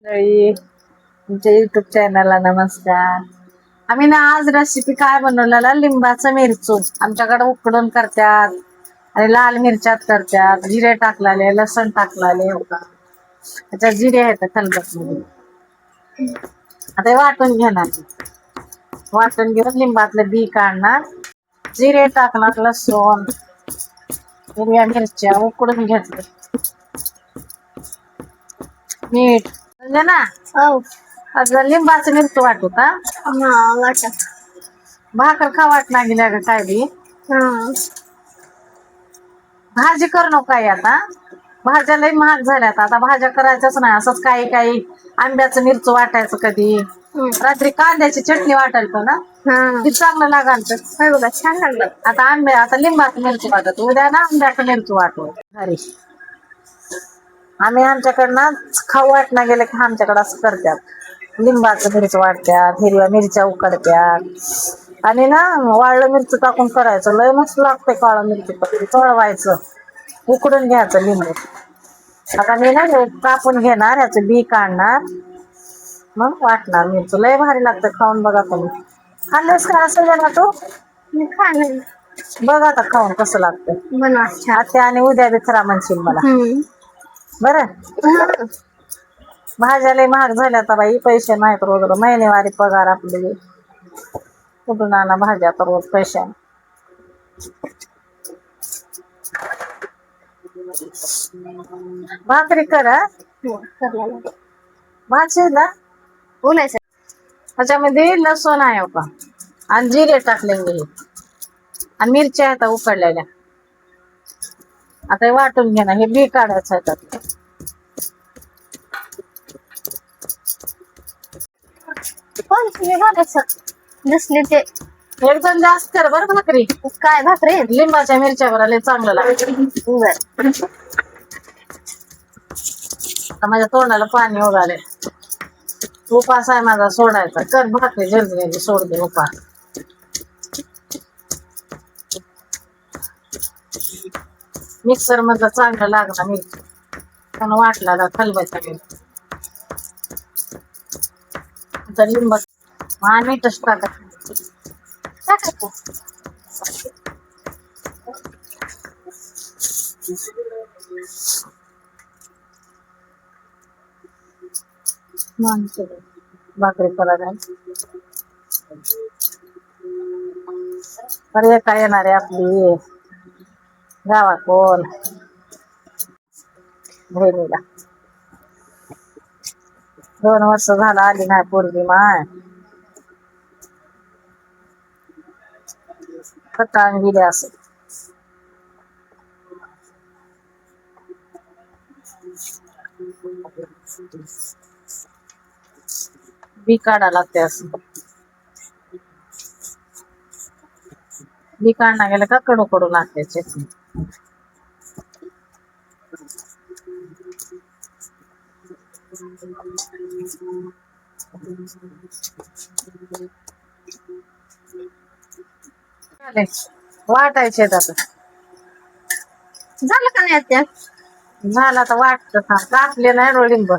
तुमच्या युट्यूब चॅनलला नमस्कार. आम्ही ना आज रेसिपी काय बनवलेला लिंबाचा मिरचू आमच्याकडे उकडून करतात आणि लाल मिरच्यात करतात, जिरे टाकलेले, लसण टाकलेले, त्याच्यात जिरे आहेत खलबत मध्ये. आता हे वाटून घेणार, वाटून घेऊन लिंबातलं बी काढणार, जिरे टाकणार, लसूण, हिरव्या मिरच्या उकडून घेतले, मीठ म्हणजे ना. हो. आता लिंबाचं मिरचं वाटू का? वाटा. भाकर खा वाटना गेल्या ग काय बी. भाजी करू नको काय आता, भाज्या लई महाग झाल्यात आता, भाज्या करायच्याच नाही. असंच काही काही आंब्याचं मिरचं वाटायचं, कधी रात्री कांद्याची चटणी वाटायचं ना, ती चांगलं लागायचं. बघा छान लागलं. आता लिंबाचं मिरची वाटत, उद्या ना आंब्याचं मिरची वाटू. अरे आम्ही आमच्याकडनं खाऊ वाटणा गेलं की आमच्याकडं असं करतात, लिंबाचं मिरची वाटतात, हिरव्या मिरच्या उकडत्यात आणि ना वाळलं मिरची टाकून करायचं. लय मस्त लागतंय काळं मिरची, चळवायचं, उकडून घ्यायचं लिंबू. आता मी ना कापून घेणार, याचं बी काढणार, मग वाटणार मिरची. लय भारी लागतं, खाऊन बघा तुम्ही. खाल्लंस का असं जरा तू? मी खाल्लं. बघ आता खाऊन कसं लागतं. बनवा आता आणि उद्या बी खरा म्हणशील मला बरं. भाज्या लय महाग झाल्या आता बाई, पैसे नाहीत रोज रोज. महिनेवारी पगार आपली, कुठून आणा भाज्या तर रोज पैशा. भाकरी करा भाजी ना, बोलायचं. त्याच्यामध्ये लसूण आहे का आणि जिरे टाकलेले आणि मिरच्या आहेत उकडलेल्या. आता हे वाटून घेणार, हे बी काढायचं आहे त्यात. पण तुम्ही बघायचं दिसले ते एकदम जास्त कर बरं भाकरी. काय भाकरी लिंबाच्या मिरच्या बरं चांगलं लागतं. आता माझ्या तोंडाला पाणी उडाले. उपास आहे माझा सोडायचा. कर भाकरी जल्दी जल्दी सोड दे उपास. मिक्सर मधलं चांगलं लागलं मिरची, त्यानं वाटला खलबत्या मिरची. आता लिंब मीठच टाकायचं. भाकरी करायला अरे काय येणार आहे आपली गावाकोल बहिणीला. 2 वर्ष झालं आली नाही पोरगी माय. खटाण गेली असं. बी काढा लागते असं. बी काढणं गेलं का कडू कडू लागते चटणी. वाटायचे आता झालं का नाही त्या? झालं आता वाटत. कापले नाही रोलिंब.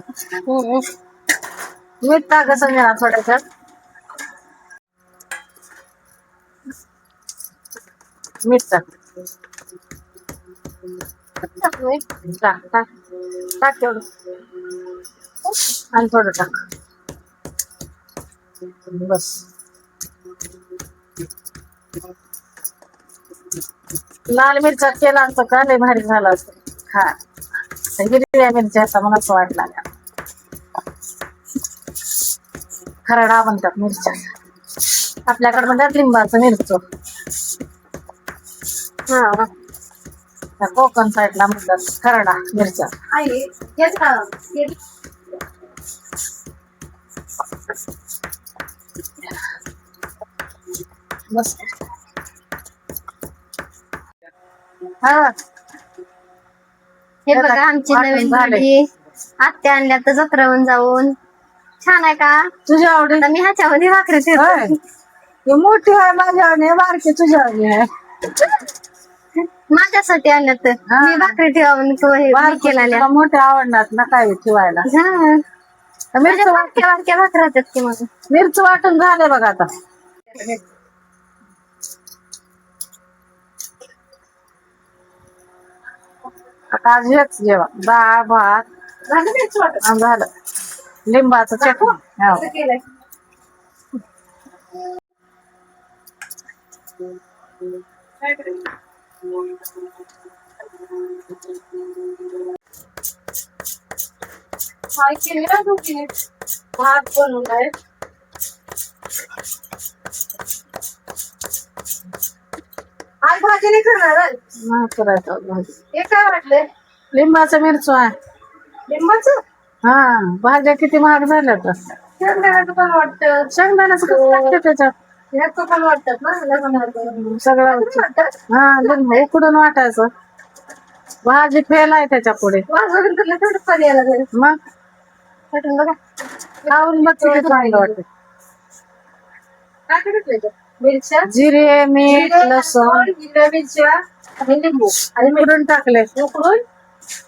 मीठ टाक संजना थोड्याच्यात. मीठ टाक टाक टाक टाक तेवढं आणि थोडं टाक बस. लाल मिरच्या केला असतं का लय भारी झालं असतं. हा हिरव्या मिरच्या आता मला असं वाटला. खरडा म्हणतात मिरच्या आपल्याकडे, म्हणतात लिंबाचं मिरचो. हा कोकण साईडला म्हणतात खरडा मिरच्या. बस हा. हे बघा आमची नवीन भाजी आत्या आणल्या तर जत्रावरून जाऊन. छान आहे का तुझ्या आवडी? मी ह्याच्यामध्ये भाकरी ठेवते. मोठी आहे माझ्या आवडी, बारकी तुझ्या आवडी आहे. माझ्यासाठी आणल्या तर मी भाकरी ठेवा केला. मोठ्या आवडणार ना काय ठेवायला. मिरची बारक्या बारक्या भाकऱ्या होत्यात की मग. मिरची वाटून झाले बघा आता. आता आज हेच जेवा, डाळ भात झालं, लिंबाचं चटणी. हो. भात बनवलाय. आज भाजी नाही करणार आज. नाही करायचं भाजी. हे काय वाटलंय? लिंबाचं मिरचू आहे. लिंबाचं हा, भाज्या किती महाग झाल्या तर. शेंगदाण्याचं पण वाटतं. शेंगदाण्याचं कसं टाकते त्याच्यात? ह्याचं पण वाटतात ना लग्नाचं. सगळं वाटतात. हा, लिंबू उकडून वाटायचं. भाजी फेल आहे त्याच्या पुढे. वाजवून तुला थोडं पर्याय लागेल. मग वाटून बघा. खाऊन बघ किती चांगलं वाटतं. काय करायचं? मिरच्या, जिरे, मीठ, लसूण हिरव्या मिरच्या आणि लिंबू आणि उकडून टाकले. उकडून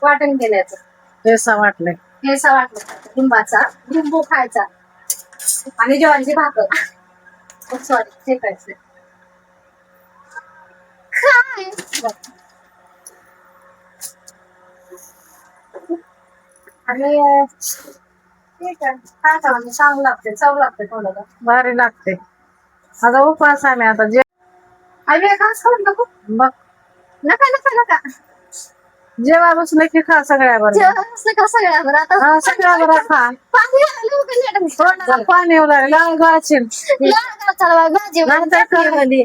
वाटण केल्याचं. ठेसा वाटले. ठेचा वाटला लिंबाचा, लिंबू खायचा आणि ज्वारीची भाकर. सॉरी शेकायचं. काय आणि ठीक आहे. काय करावं, चांगलं लागते, चव लागते थोडं. भारी लागते. आता उपवास आम्ही आता आणि घास खाऊन नको. बघ नका नका नका. जेव्हा बसलं की खा सगळ्यावर. जेवण असलं का सगळ्यावर. आता हा, सगळ्यावर खा. पाणी आलं का नाही? तोंडाला पाणी येऊ लागलं, लाल गाळशील. चला भाजी नंतर कर. मध्ये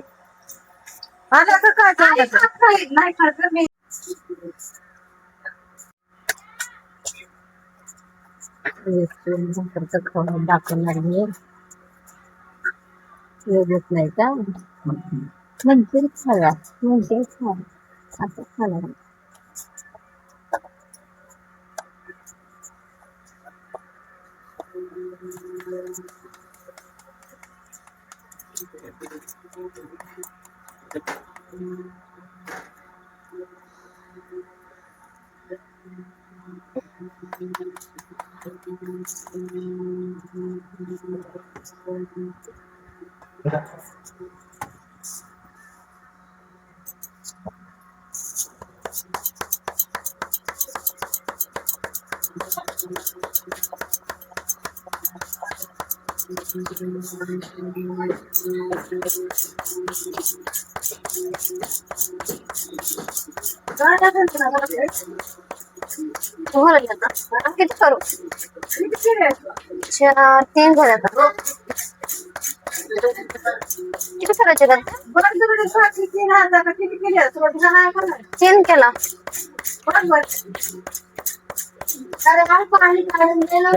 आता का काय करायचं? नाही खात मी. खाऊन दाखवून लागली येत नाही का म्हणते खावा, म्हणते खा असं खाणार. किती करू? 3 झाले आता. किती करायचे का? 3 केला. अरे हा पाणी काढून दिलं.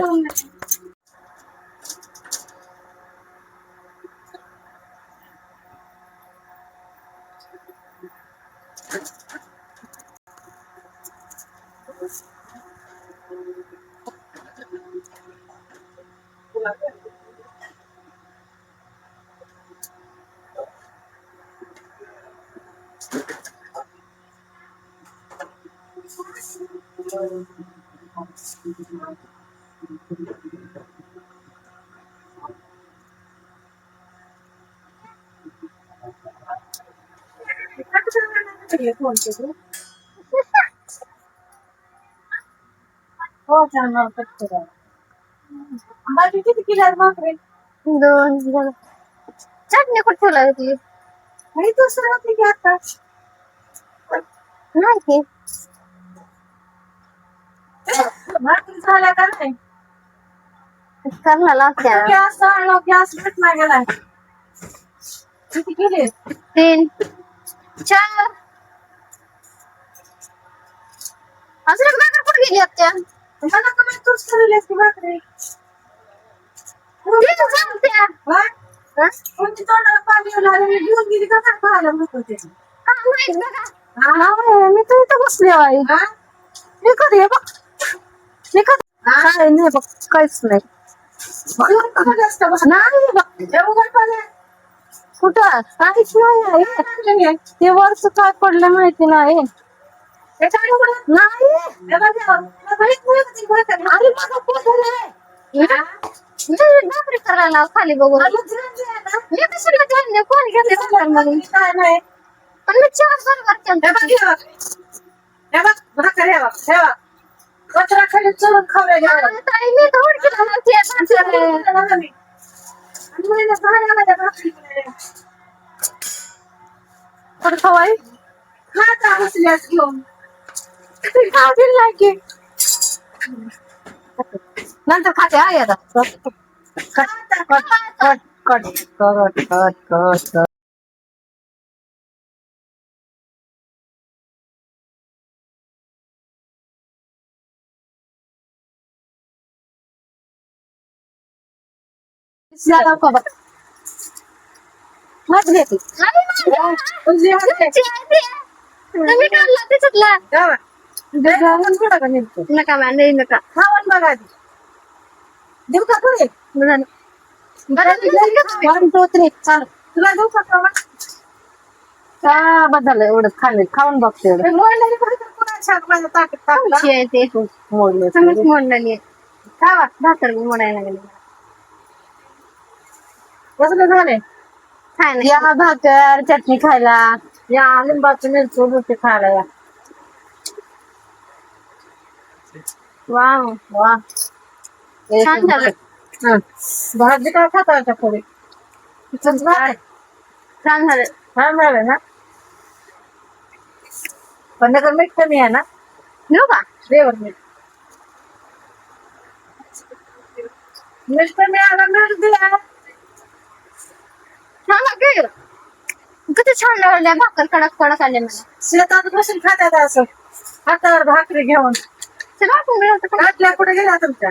हो चांगलं बाकी किती किलो भाकरी? 2 झालं. चटणी कुठे ठेवला होती? आणि दुसरं होती की आता नाही की भाकरी झाल्या का नाही? करला लागते. गॅस आणलो, गॅस भेटला गेलाय. किती केले? 3 4 अजून एक भाकर कुठे गेली आत्या? मला कमी तूच केलेली असती भाकरी. किती सांगत्या? कोणती तोंडाला पाणी येऊ लागलं, मी घेऊन गेली का काय खायला नको ते. माहित बघा. हा, मी तर इथं बसली आहे. मी कधी आहे बघ, मी कधी काय नाही बघ, काहीच नाही. नाही बघ, कुठं काहीच नाही आहे. ते वरच काय पडलं माहिती नाही. नाही अरे माझा पोत आहे. भाकरी करायला खाली बघून मी कशाला धान्य कोण घेते म्हणून काय नाही पण मी चार बरोबर भाकर ठेवा कचरा खाली चढून खावल्या घ्यावा मी थोडकी खवाई खाता हसल्यास घेऊन नंतर खाते आहे आता cut cut cut cut cut cut cut तुम्ही काढला त्याच्यातला नका मॅम नका खावण बघा देऊ का पुढे वन टू थ्री चाल तुला देऊ का खावण का बदल एवढं खाल्ले खाऊन बघते मोडले तुम्हीच मोडलेली खावा भाकर मोडायला लागली कसं झाले काय नाही या भाकर चटणी खायला या लिंबाची मिरची रोटी खायला या वाव वा छान झालं भाजी काय खाता का थोडी छान झालं छान झालं ना पण नगर मीठ कमी आहे ना देऊ का देवर मीठ मीठ कमी आला मीठ दिला छान लागेल किती छान लागल्या भाकर कडक कडक आले मला शेतात बसून खात्यात असं हातावर भाकरी घेऊन ताटल्या कुठे गेला तुमच्या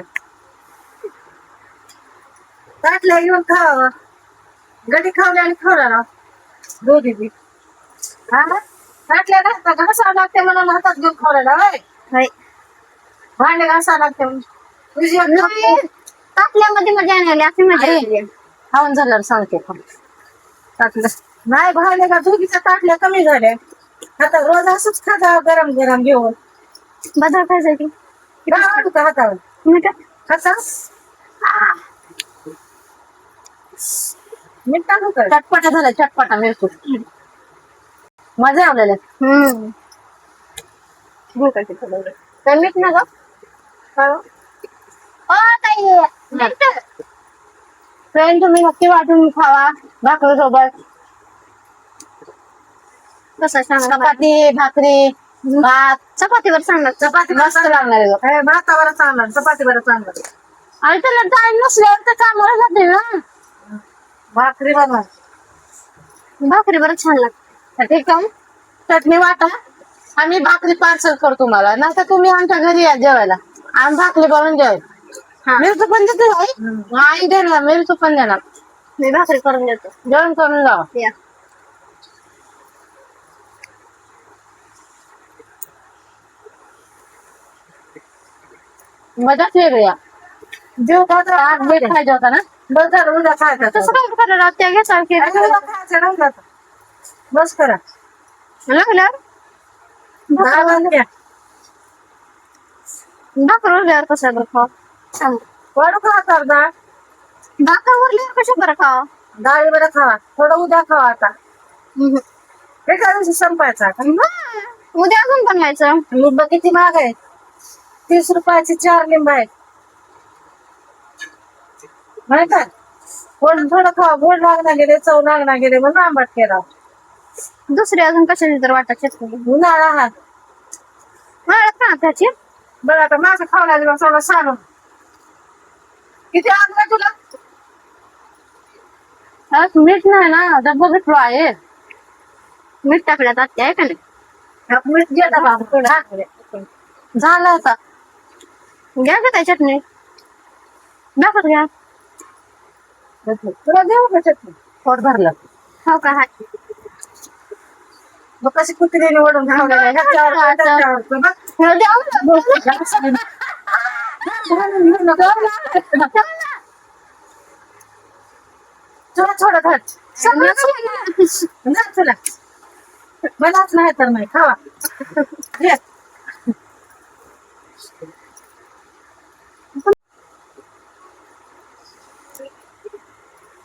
ताटल्या घेऊन खावा गडी खावल्या आणि खावला ना दोघी बी हा ताटल्या घासता घासावं लागते म्हणून हातात घेऊन खावला होय भांडे घासावं लागते टाकल्यामध्ये मजा नाही आली अशी मजा आली खाऊन झाल्यावर सांगते ताटलं नाही भावले का दोघीच्या ताटल्या कमी झाल्या आता रोज असंच खाता गरम गरम घेऊन बदल खायसाठी का हातावर मीठ कसा मीठ टाकू का चटपटा झाला चटपटा मिळतो मजा आवलेला तर मीठ ना ग ताई फ्रेंड तुम्ही नक्की वाटून खावा भाकरी सोबत कसं सांग चपाती भाकरी भात चपातीवर सांगणार चपाती मस्त लागणार आहे भातावर चांगणार चपातीवर चांगणार आणि त्याला टाइम नसल्यावर तर कामाला जाते ना भाकरी बनवा भाकरी बरं छान लागते ठीक आहे चटणी वाटा आम्ही भाकरी पार्सल करतो तुम्हाला नाही तर तुम्ही आमच्या घरी या जेवायला आम्ही भाकरी बनवून जेवाय मिरची पण देते आई देणार मिरची पण देणार मी भाकरी करून देतो जेवण करून जावा या मजाच वेगळी जेव आज बेट खायचा होता ना बस झालं उद्या खायचा तसं काय करायला त्या घ्यायचा खायचं नव्हतं बस करा लागल्यावर भाकर उरल्यावर कसं बरं खाव सांग वाढू खा तर डाळ भाकर उरल्यावर कशा बरं खाव डाळी बरं खावा थोडं उद्या खावा आता एका दिवशी संपायचा उद्या अजून बनवायचं लिंब किती महाग आहे 30 रुपयाची 4 लिंब आहेत नाही का थोडं खावा गोड लागणार गेले चव लागणार गेले म्हणून आंबट केला दुसरी अजून कशाची तर वाटायची उन्हाळा हा मला का त्याची बरं आता माझं खावं लागलं सगळं सारून किती आणलं तुला मीठ नाही ना डब्बा भेटलो आहे मीठ टाकल्यात आत्या आहे का नाही मीठ घेता बाबा झालं आता घ्या का त्या चटणी दाखवत घ्या तुला देऊ का चटणी पोट भरलं हो का हाय मग कशी कुत्रीने ओढून तुला थोडं खर्च तुला मलाच नाही तर नाही खावा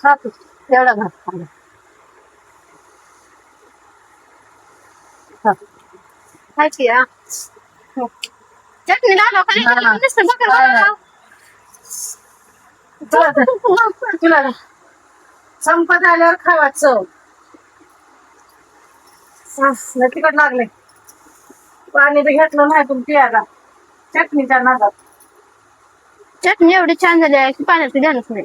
खातो एवढा भात खाल्ला. खा. खायची हा. चटणी लावलं का नाही हा, त्याला हा. नुसतं बघा काय बघा. तुला संपत आल्यावर खावायचं तिकट लागले पाणी बी घेतलं नाही पण पियाला चटणीच्या नादात चटणी एवढी छान झाली आहे की पाण्याचं ध्यानच नाही.